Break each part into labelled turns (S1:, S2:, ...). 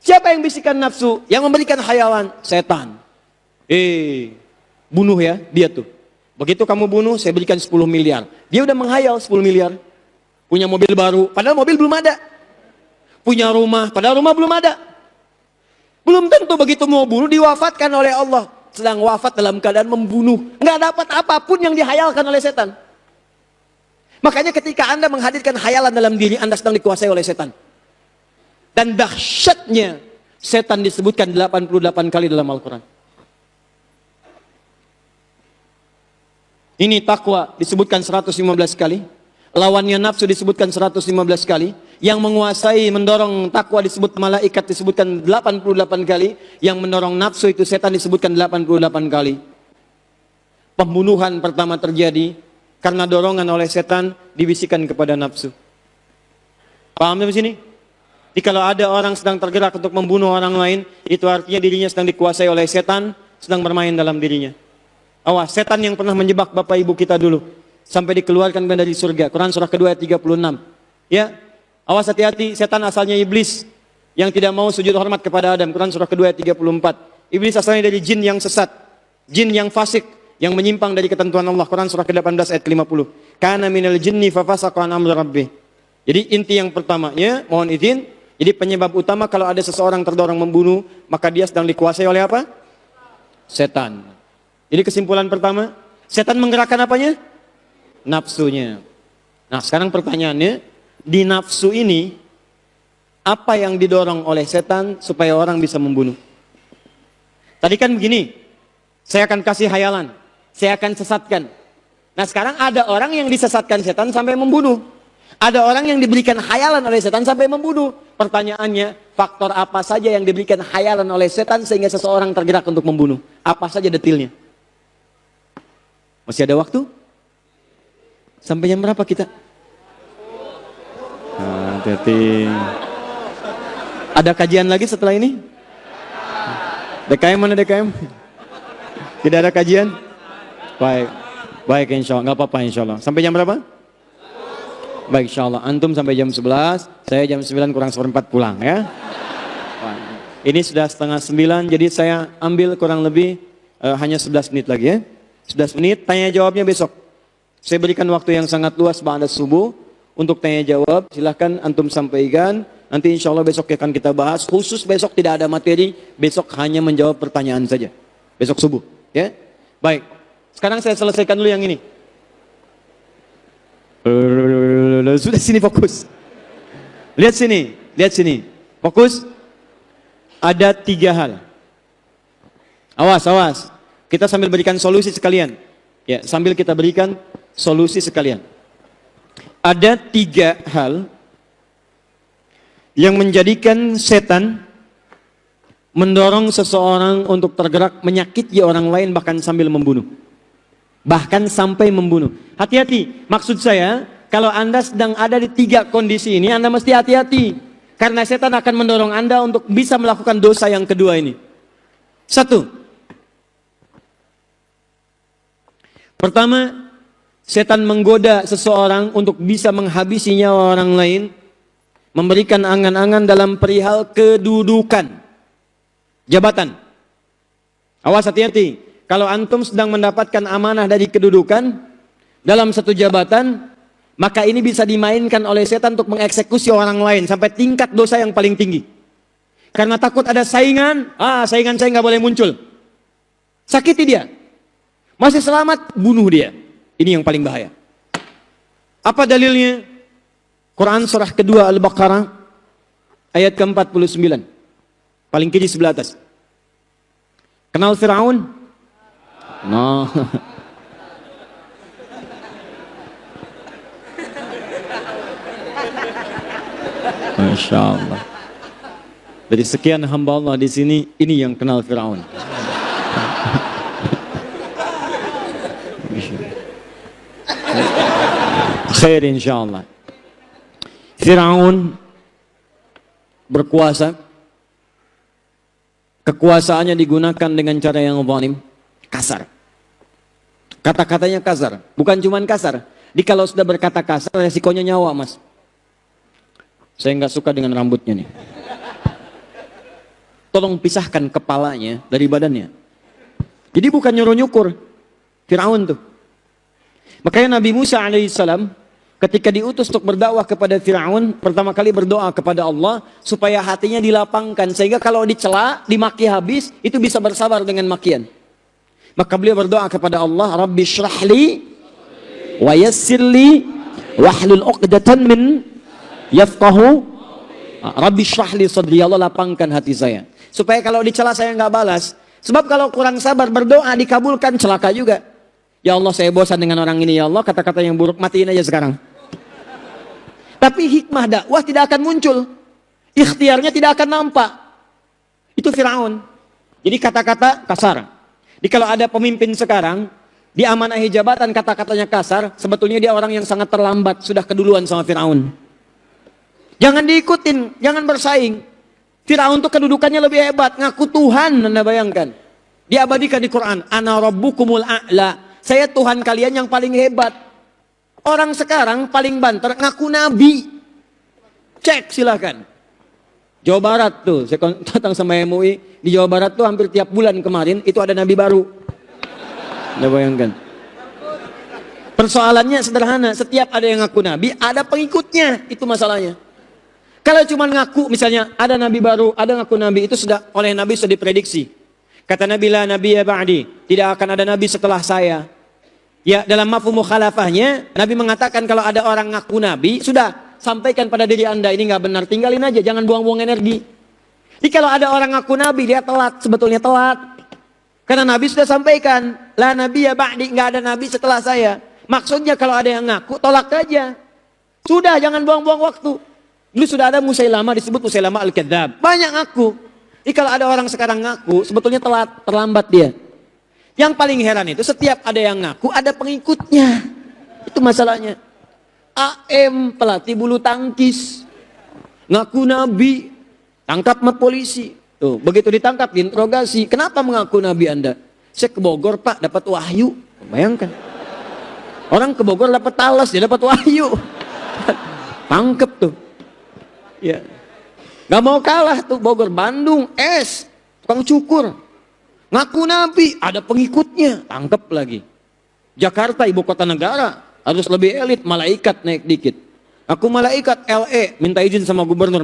S1: Siapa yang bisikan nafsu? Yang memberikan khayalan? Setan. Bunuh ya, dia tuh. Begitu kamu bunuh, saya berikan 10 miliar. Dia udah menghayal 10 miliar. Punya mobil baru, padahal mobil belum ada. Punya rumah, padahal rumah belum ada. Belum tentu begitu mau bunuh, diwafatkan oleh Allah. Sedang wafat dalam keadaan membunuh. Nggak dapat apapun yang dihayalkan oleh setan. Makanya ketika Anda menghadirkan hayalan dalam diri, Anda sedang dikuasai oleh setan. Dan dahsyatnya, setan disebutkan 88 kali dalam Al-Quran. Ini takwa disebutkan 115 kali. Lawannya nafsu disebutkan 115 kali. Yang menguasai, mendorong takwa disebut malaikat disebutkan 88 kali. Yang mendorong nafsu itu setan disebutkan 88 kali. Pembunuhan pertama terjadi karena dorongan oleh setan dibisikkan kepada nafsu. Paham sampai sini? Jadi kalau ada orang sedang tergerak untuk membunuh orang lain, itu artinya dirinya sedang dikuasai oleh setan, sedang bermain dalam dirinya. Awas, setan yang pernah menjebak bapak ibu kita dulu sampai dikeluarkan dari surga. Quran surah kedua ayat 36. Ya, awas hati-hati, setan asalnya iblis yang tidak mau sujud hormat kepada Adam. Quran surah kedua ayat 34. Iblis asalnya dari jin yang sesat, jin yang fasik, yang menyimpang dari ketentuan Allah. Quran surah ke-18 ayat 50. Kana minal jinni fafasaqa an amri rabbih. Jadi inti yang pertamanya, mohon izin, jadi penyebab utama kalau ada seseorang terdorong membunuh, maka dia sedang dikuasai oleh apa? Setan. Jadi kesimpulan pertama, setan menggerakkan apanya? Nafsunya. Nah sekarang pertanyaannya, di nafsu ini, apa yang didorong oleh setan supaya orang bisa membunuh? Tadi kan begini, saya akan kasih hayalan, saya akan sesatkan. Nah sekarang ada orang yang disesatkan setan sampai membunuh. Ada orang yang diberikan hayalan oleh setan sampai membunuh. Pertanyaannya, faktor apa saja yang diberikan hayalan oleh setan sehingga seseorang tergerak untuk membunuh? Apa saja detailnya? Masih ada waktu? Sampai jam berapa kita? Hati-hati. Ada kajian lagi setelah ini? DKM mana DKM? Tidak ada kajian? Baik. Baik insya Allah. Gak apa-apa insya Allah. Sampai jam berapa? Baik insya Allah. Antum sampai jam 11. Saya jam 9 kurang seperempat pulang ya. Ini sudah setengah 9. Jadi saya ambil kurang lebih hanya 11 menit lagi ya. 11 menit. Tanya jawabnya besok. Saya berikan waktu yang sangat luas ba'da subuh. Untuk tanya jawab. Silahkan antum sampaikan. Nanti insya Allah besok akan kita bahas. Khusus besok tidak ada materi. Besok hanya menjawab pertanyaan saja. Besok subuh. Ya. Baik. Sekarang saya selesaikan dulu yang ini. Sudah sini fokus. Lihat sini. Lihat sini. Fokus. Ada 3 hal. Awas, awas. Kita sambil berikan solusi sekalian. Ya, sambil kita berikan solusi sekalian. Ada 3 hal yang menjadikan setan mendorong seseorang untuk tergerak menyakiti orang lain bahkan sambil membunuh. Bahkan sampai membunuh. Hati-hati. Maksud saya, kalau Anda sedang ada di 3 kondisi ini, Anda mesti hati-hati. Karena setan akan mendorong Anda untuk bisa melakukan dosa yang kedua ini. 1. Pertama, setan menggoda seseorang untuk bisa menghabisi nyawa orang lain, memberikan angan-angan dalam perihal kedudukan, jabatan. Awas hati-hati. Kalau antum sedang mendapatkan amanah dari kedudukan dalam satu jabatan, maka ini bisa dimainkan oleh setan untuk mengeksekusi orang lain sampai tingkat dosa yang paling tinggi. Karena takut ada saingan, saingan saya nggak boleh muncul. Sakiti dia. Masih selamat, bunuh dia. Ini yang paling bahaya. Apa dalilnya? Quran surah kedua Al-Baqarah ayat ke-49. Paling kiri sebelah atas. Kenal Fir'aun? No. Masya Allah. Dari sekian hamba Allah di sini, ini yang kenal Fir'aun. Khair insyaallah. Fir'aun berkuasa. Kekuasaannya digunakan dengan cara yang zalim, kasar. Kata-katanya kasar, bukan cuman kasar. Jadi kalau sudah berkata kasar, resikonya nyawa, Mas. Saya nggak suka dengan rambutnya nih. tolong pisahkan kepalanya dari badannya. Jadi bukan nyuruh-nyukur Firaun tuh. Makanya Nabi Musa alaihissalam ketika diutus untuk berdakwah kepada Firaun, pertama kali berdoa kepada Allah supaya hatinya dilapangkan sehingga kalau dicela, dimaki habis, itu bisa bersabar dengan makian. Maka beliau berdoa kepada Allah, Rabbi syrahli wa yassirli wahlul 'uqdatan min yafqahu. Rabbi syrahli sadri, Allah lapangkan hati saya. Supaya kalau dicela saya nggak balas. Sebab kalau kurang sabar berdoa dikabulkan, celaka juga. Ya Allah, saya bosan dengan orang ini, ya Allah, kata-kata yang buruk matiin aja sekarang. Tapi hikmah dakwah tidak akan muncul. Ikhtiarnya tidak akan nampak. Itu Firaun. Jadi kata-kata kasar. Jadi kalau ada pemimpin sekarang, diamanahi jabatan kata-katanya kasar, sebetulnya dia orang yang sangat terlambat, sudah keduluan sama Firaun. Jangan diikutin, jangan bersaing. Firaun itu kedudukannya lebih hebat, ngaku Tuhan, Anda bayangkan. Diabadikan di Quran, Ana Rabbukumul A'la. Saya Tuhan kalian yang paling hebat. Orang sekarang paling banter ngaku nabi. Cek silakan. Jawa Barat tuh, saya datang sama MUI, di Jawa Barat tuh hampir tiap bulan kemarin itu ada nabi baru. Anda bayangkan. Persoalannya sederhana, setiap ada yang ngaku nabi, ada pengikutnya, itu masalahnya. Kalau cuma ngaku, misalnya ada nabi baru, ada ngaku nabi, itu sudah oleh nabi sudah diprediksi. Kata Nabi, la nabi ya ba'di, tidak akan ada nabi setelah saya. Ya, dalam mafhum mukhalafahnya, Nabi mengatakan kalau ada orang ngaku nabi, sudah sampaikan pada diri Anda, ini nggak benar, tinggalin aja, jangan buang-buang energi. Jadi kalau ada orang ngaku nabi, dia telat, sebetulnya telat. Karena Nabi sudah sampaikan, la nabi ya ba'di, nggak ada nabi setelah saya. Maksudnya kalau ada yang ngaku, tolak aja. Sudah, jangan buang-buang waktu. Dulu sudah ada Musailamah, disebut Musailamah Al-Kadzdzab. Banyak ngaku. Jadi kalau ada orang sekarang ngaku, sebetulnya telat, terlambat dia. Yang paling heran itu setiap ada yang ngaku, ada pengikutnya. Itu masalahnya. AM, pelatih bulu tangkis. Ngaku nabi, tangkap sama polisi. Tuh, begitu ditangkap, diinterogasi. Kenapa mengaku nabi Anda? Saya ke Bogor Pak, dapat wahyu. Bayangkan. Orang ke Bogor dapat talas, dia dapat wahyu. Tangkep tuh. Ya. Gak mau kalah tuh Bogor, Bandung, tukang cukur. Ngaku nabi, ada pengikutnya, tangkep lagi. Jakarta, ibu kota negara, harus lebih elit, malaikat naik dikit. Aku malaikat LE, minta izin sama gubernur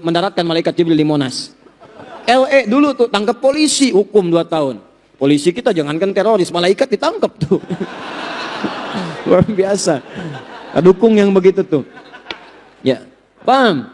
S1: mendaratkan malaikat Jibril di Monas. LE dulu tuh, tangkep polisi, hukum 2 tahun. Polisi kita jangankan teroris, malaikat ditangkep tuh. Luar biasa. Dukung yang begitu tuh. Ya, paham?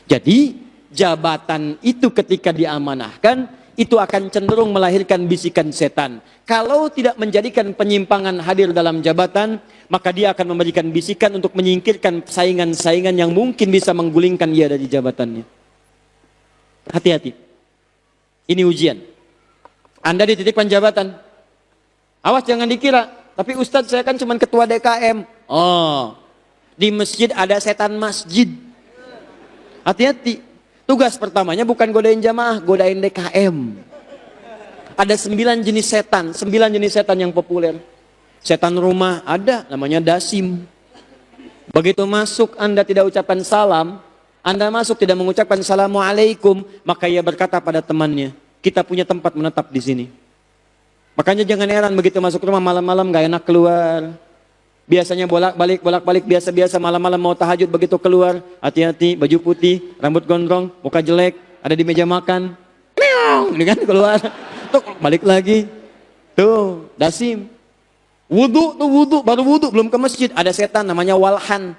S1: Jadi jabatan itu ketika diamanahkan itu akan cenderung melahirkan bisikan setan. Kalau tidak menjadikan penyimpangan hadir dalam jabatan, maka dia akan memberikan bisikan untuk menyingkirkan saingan-saingan yang mungkin bisa menggulingkan dia dari jabatannya. Hati-hati. Ini ujian. Anda dititipkan jabatan. Awas jangan dikira, tapi Ustadz saya kan cuma ketua DKM. Oh, di masjid ada setan masjid. Hati-hati. Tugas pertamanya bukan godain jamaah, godain DKM. Ada 9 jenis setan, 9 jenis setan yang populer. Setan rumah ada, namanya dasim. Begitu masuk Anda tidak ucapkan salam, Anda masuk tidak mengucapkan assalamualaikum, maka ia berkata pada temannya, kita punya tempat menetap di sini. Makanya jangan heran begitu masuk rumah malam-malam gak enak keluar. Biasanya bolak-balik biasa-biasa, malam-malam mau tahajud begitu keluar, hati-hati, baju putih, rambut gondrong, muka jelek, ada di meja makan. Ini kan keluar. Tuh balik lagi. Tuh, dasim. Wudu, baru wudu belum ke masjid, ada setan namanya walhan.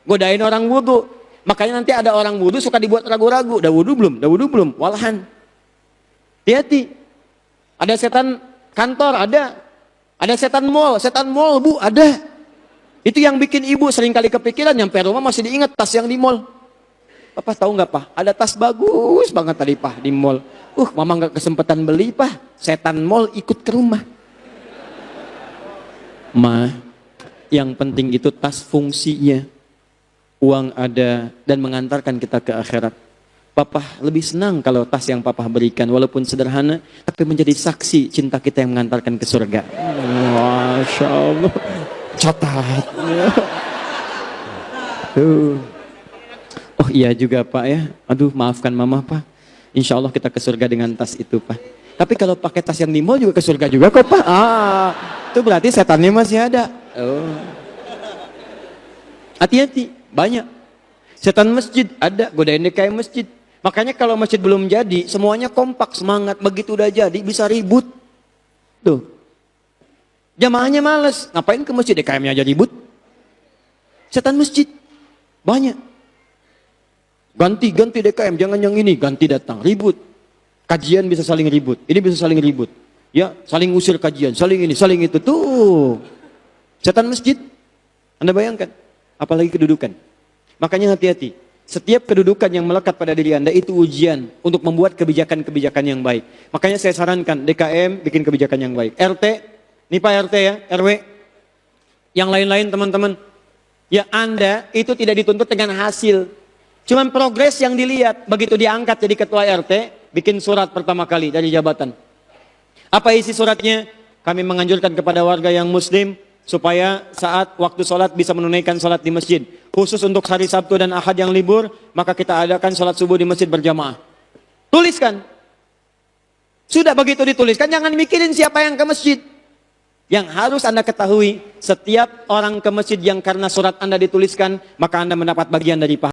S1: Godain orang wudu. Makanya nanti ada orang wudu suka dibuat ragu-ragu, udah wudu belum, walhan. Hati-hati. Ada setan kantor, ada. Ada setan mall, Bu, ada. Itu yang bikin ibu sering kali kepikiran, nyampe rumah masih diingat tas yang di mall. Papa tahu nggak Pak? Ada tas bagus banget tadi Pak di mall. Mama nggak kesempatan beli Pak. Setan mall ikut ke rumah. Ma, yang penting itu tas fungsinya. Uang ada dan mengantarkan kita ke akhirat. Papa lebih senang kalau tas yang Papa berikan walaupun sederhana, tapi menjadi saksi cinta kita yang mengantarkan ke surga. Masya Allah. Catat. Oh iya juga Pak ya. Aduh maafkan Mama Pak. Insya Allah kita ke surga dengan tas itu, Pak. Tapi kalau pakai tas yang di mall juga ke surga juga kok, Pak. Itu berarti setannya masih ada. Oh. Hati-hati, banyak. Setan masjid ada, godain DKM masjid. Makanya kalau masjid belum jadi, semuanya kompak, semangat. Begitu udah jadi, bisa ribut. Tuh. Jamaahnya males. Ngapain ke masjid, DKM-nya aja ribut. Setan masjid. Banyak. Ganti DKM, jangan yang ini. Ganti datang, ribut. Kajian bisa saling ribut. Ini bisa saling ribut. Ya, saling usir kajian, saling ini, saling itu. Tuh. Setan masjid. Anda bayangkan. Apalagi kedudukan. Makanya hati-hati. Setiap kedudukan yang melekat pada diri Anda itu ujian untuk membuat kebijakan-kebijakan yang baik. Makanya saya sarankan DKM bikin kebijakan yang baik. RT, ini Pak RT ya, RW. Yang lain-lain teman-teman. Ya Anda itu tidak dituntut dengan hasil. Cuman progres yang dilihat. Begitu diangkat jadi ketua RT, bikin surat pertama kali dari jabatan. Apa isi suratnya? Kami menganjurkan kepada warga yang muslim supaya saat waktu sholat bisa menunaikan sholat di masjid. Khusus untuk hari Sabtu dan Ahad yang libur, maka kita adakan sholat subuh di masjid berjamaah. Tuliskan. Sudah begitu dituliskan, jangan mikirin siapa yang ke masjid. Yang harus Anda ketahui, setiap orang ke masjid yang karena surat Anda dituliskan, maka Anda mendapat bagian dari pahala.